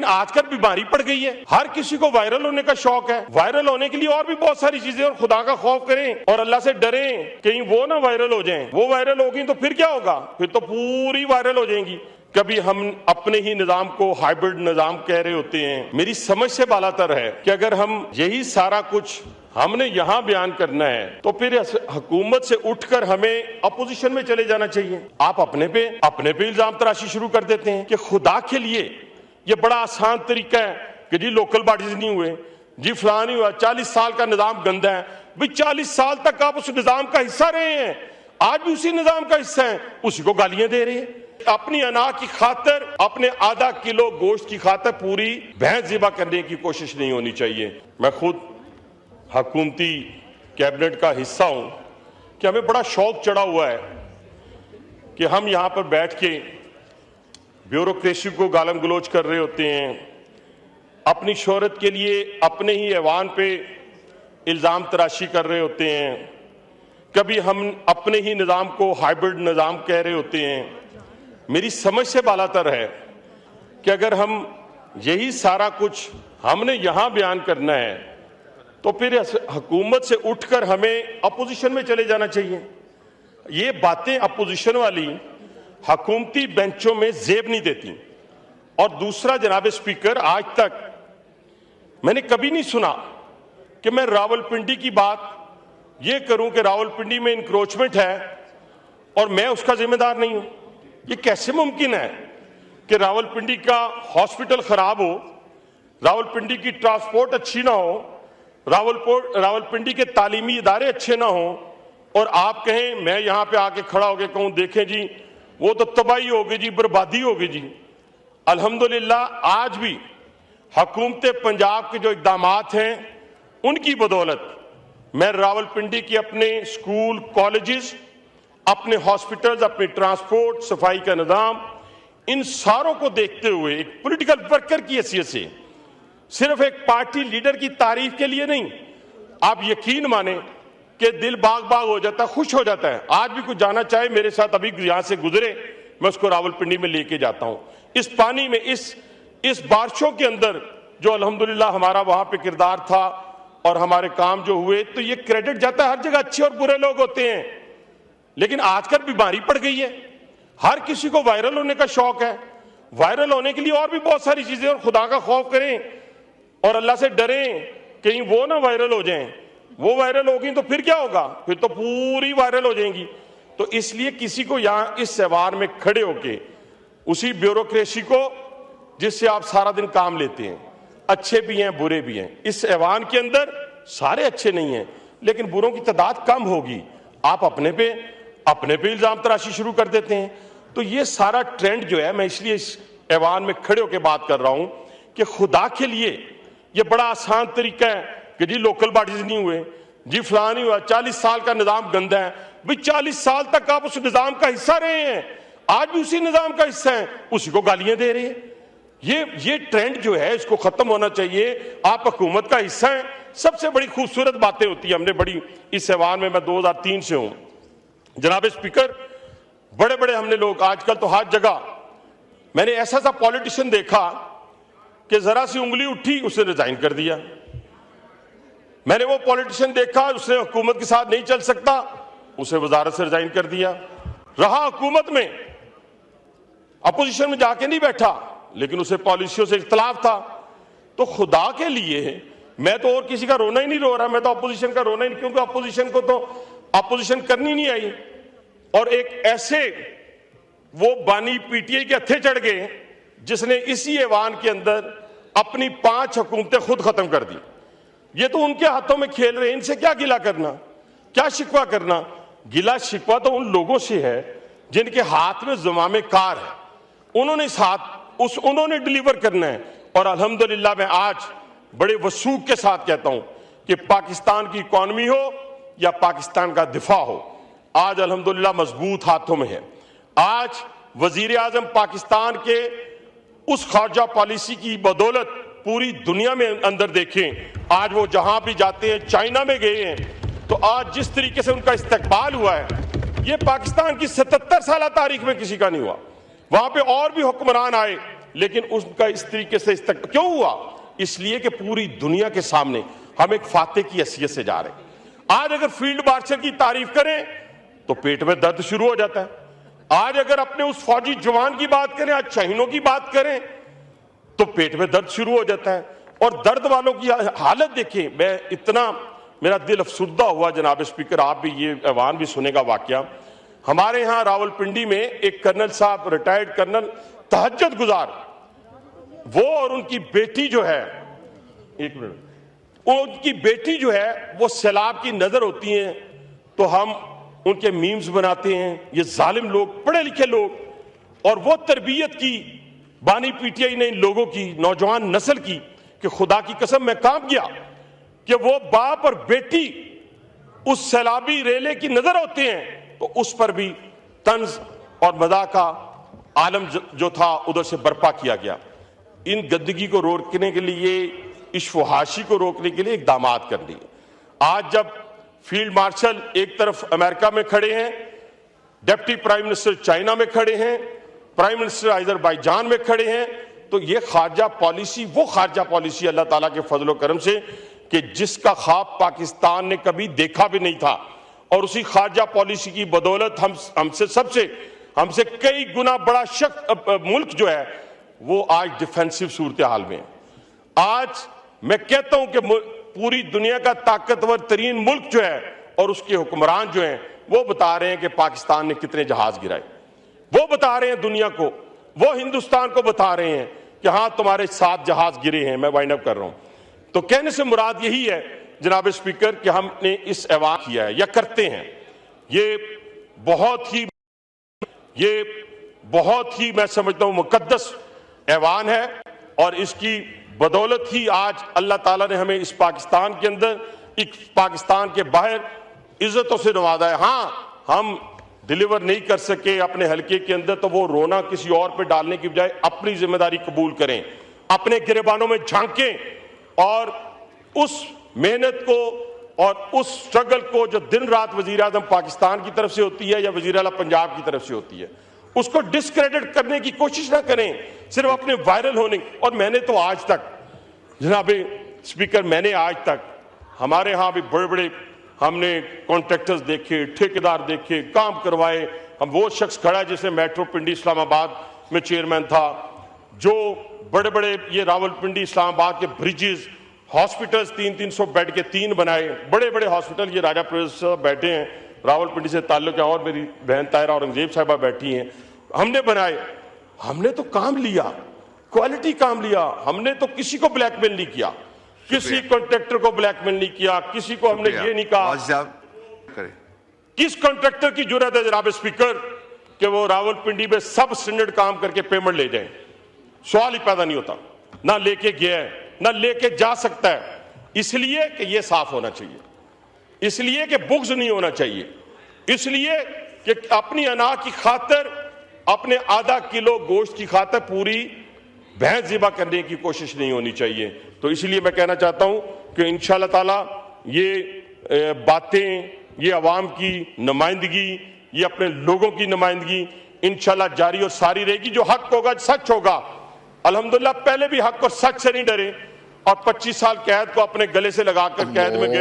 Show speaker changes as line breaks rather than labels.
लेकिन आजकल बीमारी पड़ गई है, हर किसी को वायरल होने का शौक है। वायरल होने के लिए और भी बहुत सारी चीजें, और खुदा का खौफ करें और अल्लाह से डरें, कहीं वो ना वायरल हो जाएं। वो वायरल होगी तो फिर क्या होगा? फिर तो पूरी वायरल हो जाएंगी। कभी हम अपने ही निजाम को हाइब्रिड निजाम कह रहे होते हैं। मेरी समझ से बालातर है कि अगर हम यही सारा कुछ हमने यहाँ बयान करना है तो फिर हुकूमत से उठकर हमें अपोजिशन में चले जाना चाहिए। आप अपने पे इल्जाम तराशी शुरू कर देते हैं कि खुदा के लिए ये बड़ा आसान तरीका है कि जी लोकल बॉडीज नहीं हुए, जी फलां नहीं हुआ, 40 साल का निजाम गंदा है। भाई 40 साल तक आप उस निजाम का हिस्सा रहे हैं, आज भी उसी निजाम का हिस्सा है, उसी को गालियां दे रहे हैं। अपनी अना की खातर, अपने आधा किलो गोश्त की खातर पूरी भैंस ज़िबा करने की कोशिश नहीं होनी चाहिए। मैं खुद हुकूमती कैबिनेट का हिस्सा हूं कि हमें बड़ा शौक चढ़ा हुआ है कि हम यहां पर बैठ के ब्यूरोक्रेसी को गालम गलोच कर रहे होते हैं, अपनी शोहरत के लिए अपने ही ऐवान पे इल्ज़ाम तराशी कर रहे होते हैं, कभी हम अपने ही निज़ाम को हाइब्रिड निज़ाम कह रहे होते हैं। मेरी समझ से बालातर है कि अगर हम यही सारा कुछ हमने यहाँ बयान करना है तो फिर हुकूमत से उठकर हमें अपोजिशन में चले जाना चाहिए। ये बातें अपोजिशन वाली हुकूमती बेंचों में जेब नहीं देती। और दूसरा, जनाब स्पीकर, आज तक मैंने कभी नहीं सुना कि मैं रावलपिंडी की बात ये करूं कि रावलपिंडी में इंक्रोचमेंट है और मैं उसका जिम्मेदार नहीं हूं। ये कैसे मुमकिन है कि रावलपिंडी का हॉस्पिटल खराब हो, रावलपिंडी की ट्रांसपोर्ट अच्छी ना हो, रावलपिंडी के तालीमी इदारे अच्छे ना हो, और आप कहें, मैं यहां पे आके खड़ा होकर कहूं देखें जी वो तो तबाही होगी जी, बर्बादी होगी जी। अल्हम्दुलिल्लाह आज भी हुकूमत पंजाब के जो इक़दामात हैं उनकी बदौलत मैं रावलपिंडी के अपने स्कूल, कॉलेजेस, अपने हॉस्पिटल्स, अपनी ट्रांसपोर्ट, सफाई का निज़ाम, इन सारों को देखते हुए एक पॉलिटिकल वर्कर की हैसियत से, सिर्फ एक पार्टी लीडर की तारीफ के लिए नहीं, आप यकीन माने कि दिल बाग बाग हो जाता है, खुश हो जाता है। आज भी कुछ जाना चाहे मेरे साथ, अभी यहां से गुजरे, मैं उसको रावलपिंडी में लेके जाता हूं। इस पानी में, इस बारिशों के अंदर जो अल्हम्दुलिल्लाह हमारा वहां पे किरदार था और हमारे काम जो हुए, तो ये क्रेडिट जाता है। हर जगह अच्छे और बुरे लोग होते हैं, लेकिन आजकल बीमारी पड़ गई है, हर किसी को वायरल होने का शौक है। वायरल होने के लिए और भी बहुत सारी चीजें, और खुदा का खौफ करें और अल्लाह से डरें, कहीं वो ना वायरल हो जाएं। वो वायरल होगी तो फिर क्या होगा? फिर तो पूरी वायरल हो जाएंगी। तो इसलिए किसी को यहां इस ऐवान में खड़े होके उसी ब्यूरोक्रेसी को जिससे आप सारा दिन काम लेते हैं, अच्छे भी हैं बुरे भी हैं, इस ऐवान के अंदर सारे अच्छे नहीं हैं लेकिन बुरों की तादाद कम होगी, आप अपने पे इल्जाम तराशी शुरू कर देते हैं। तो ये सारा ट्रेंड जो है, मैं इसलिए इस ऐवान में खड़े होकर बात कर रहा हूं कि खुदा के लिए ये बड़ा आसान तरीका है कि जी लोकल बॉडीज नहीं हुए, जी फलां नहीं हुआ, 40 साल का निजाम गंदा है। भाई 40 साल तक आप उस निजाम का हिस्सा रहे हैं, आज भी उसी निजाम का हिस्सा है, उसी को गालियां दे रहे हैं। ये ट्रेंड जो है इसको खत्म होना चाहिए। आप हुकूमत का हिस्सा हैं। सबसे बड़ी खूबसूरत बातें होती है, हमने बड़ी इस ऐवान में, मैं 2003 से हूं जनाब स्पीकर, बड़े बड़े हमने लोग, आजकल तो हर जगह मैंने ऐसा सा पॉलिटिशियन देखा कि जरा सी उंगली उठी उसने रिजाइन कर दिया। मैंने वो पॉलिटिशियन देखा उसने हुकूमत के साथ नहीं चल सकता, उसे वजारत से रिजाइन कर दिया। रहा हुकूमत में, अपोजिशन में जाके नहीं बैठा, लेकिन उसे पॉलिसियों से इख्तलाफ था। तो खुदा के लिए मैं तो और किसी का रोना ही नहीं रो रहा, मैं तो अपोजिशन का रोना ही नहीं, क्योंकि अपोजिशन को तो अपोजिशन करनी नहीं आई। और एक ऐसे वो बानी पीटीआई के हत्थे चढ़ गए जिसने इसी ऐवान के अंदर अपनी 5 हुकूमतें खुद खत्म कर दी। ये तो उनके हाथों में खेल रहे हैं, इनसे क्या गिला करना, क्या शिकवा करना। गिला शिकवा तो उन लोगों से है जिनके हाथ में ज़मामे कार है, उन्होंने डिलीवर करना है। और अल्हम्दुलिल्लाह मैं आज बड़े वसूख के साथ कहता हूं कि पाकिस्तान की इकॉनमी हो या पाकिस्तान का दिफा हो, आज अल्हम्दुलिल्लाह मजबूत हाथों में है। आज वजीर आजम पाकिस्तान के उस खारजा पॉलिसी की बदौलत पूरी दुनिया में अंदर देखें, आज वो जहां भी जाते हैं, चाइना में गए हैं, तो आज जिस तरीके से उनका इस्तकबाल हुआ है, ये पाकिस्तान की 77 साल तारीख में किसी का नहीं हुआ। वहां पे और भी हुक्मरान आए, लेकिन उसका इस तरीके से इस्तेमाल क्यों हुआ? इसलिए कि पूरी दुनिया के सामने हम एक फाते की हैसियत से जा रहे हैं। आज अगर फील्ड मार्शल की तारीफ करें तो पेट में दर्द शुरू हो जाता है। आज अगर अपने उस फौजी जवान की बात करें, आज शहीदों की बात करें तो पेट में दर्द शुरू हो जाता है। और दर्द वालों की हालत देखें, मैं इतना मेरा दिल अफसुर्दा हुआ जनाब स्पीकर, आप भी ये ऐवान भी सुनेगा वाकया। हमारे यहाँ रावलपिंडी में एक कर्नल साहब, रिटायर्ड कर्नल, तहज्जुद गुजार, वो और उनकी बेटी जो है, एक मिनट, उनकी बेटी जो है वो सैलाब की नजर होती हैं तो हम उनके मीम्स बनाते हैं। ये जालिम लोग, पढ़े लिखे लोग, और वो तरबियत की बानी पीटीआई ने इन लोगों की, नौजवान नस्ल की, कि खुदा की कसम मैं काम किया कि वो बाप और बेटी उस सैलाबी रेले की नजर होते हैं तो उस पर भी तंज और मज़ाक का आलम जो था उधर से बर्पा किया गया। इन गंदगी को रोकने के लिए, इस फहाशी को रोकने के लिए इक़दामात कर लिए। आज जब फील्ड मार्शल एक तरफ अमेरिका में खड़े हैं, डिप्टी प्राइम मिनिस्टर चाइना में खड़े हैं, प्राइम मिनिस्टर अजरबैजान में खड़े हैं, तो ये खारजा पॉलिसी, वो खारजा पॉलिसी अल्लाह ताला के फजलो करम से कि जिसका ख्वाब पाकिस्तान ने कभी देखा भी नहीं था, और उसी खारजा पॉलिसी की बदौलत हमसे कई गुना बड़ा मुल्क जो है वो आज डिफेंसिव सूरत हाल में है। आज मैं कहता हूं कि पूरी दुनिया का ताकतवर तरीन मुल्क जो है और उसके हुक्मरान जो हैं वो बता रहे हैं कि पाकिस्तान ने कितने जहाज गिराए। वो बता रहे हैं दुनिया को, वो हिंदुस्तान को बता रहे हैं कि हाँ तुम्हारे 7 जहाज गिरे हैं। मैं वाइंड अप कर रहा हूं। तो कहने से मुराद यही है जनाब स्पीकर कि हमने इस ऐवान किया है या करते हैं। ये बहुत ही मैं समझता हूं मुकद्दस ऐवान है, और इसकी बदौलत ही आज अल्लाह ताला ने हमें इस पाकिस्तान के अंदर, एक पाकिस्तान के बाहर इज्जतों से नवाजा है। हाँ, हम डिलीवर नहीं कर सके अपने हलके के अंदर, तो वो रोना किसी और पे डालने की बजाय अपनी जिम्मेदारी कबूल करें, अपने गिरेबानों में झांकें और उस मेहनत को और उस स्ट्रगल को जो दिन रात वजीर आजम पाकिस्तान की तरफ से होती है या वजीर आला पंजाब की तरफ से होती है, उसको डिस्क्रेडिट करने की कोशिश ना करें सिर्फ अपने वायरल होने। और मैंने तो आज तक जनाब स्पीकर, मैंने आज तक हमारे यहाँ भी बड़े बड़े हमने कॉन्ट्रैक्टर्स देखे, ठेकेदार देखे, काम करवाए। हम वो शख्स खड़ा जिसे मेट्रो पिंडी इस्लामाबाद में चेयरमैन था, जो बड़े बड़े ये रावलपिंडी इस्लामाबाद के ब्रिजेस, हॉस्पिटल्स 300 बेड के 3 बनाए, बड़े बड़े हॉस्पिटल। ये राजा प्रोफेसर बैठे हैं, रावलपिंडी से ताल्लुक है, और मेरी बहन तायरा औरंगजेब साहिबा बैठी हैं। हमने बनाए, हमने तो काम लिया, क्वालिटी काम लिया। हमने तो किसी को ब्लैकमेल नहीं किया, किसी कॉन्ट्रैक्टर को ब्लैकमेल नहीं किया, किसी को हमने ये नहीं कहा। किस कॉन्ट्रैक्टर की जरूरत है जनाब स्पीकर कि वो रावलपिंडी में सब स्टैंडर्ड काम करके पेमेंट ले जाए? सवाल ही पैदा नहीं होता। ना लेके गया है, ना लेके जा सकता है। इसलिए कि ये साफ होना चाहिए, इसलिए कि बुग्ज नहीं होना चाहिए, इसलिए कि अपनी अना की खातर, अपने आधा किलो गोश्त की खातर पूरी भैंस ज़िबा करने की कोशिश नहीं होनी चाहिए। तो इसलिए मैं कहना चाहता हूं कि इंशाअल्लाह ताला ये बातें, ये अवाम की नुमाइंदगी, ये अपने लोगों की नुमाइंदगी इंशाअल्लाह जारी और सारी रहेगी। जो हक होगा, सच होगा, अल्हम्दुलिल्लाह पहले भी हक और सच से नहीं डरे, और 25 साल कैद को अपने गले से लगाकर कैद में गए।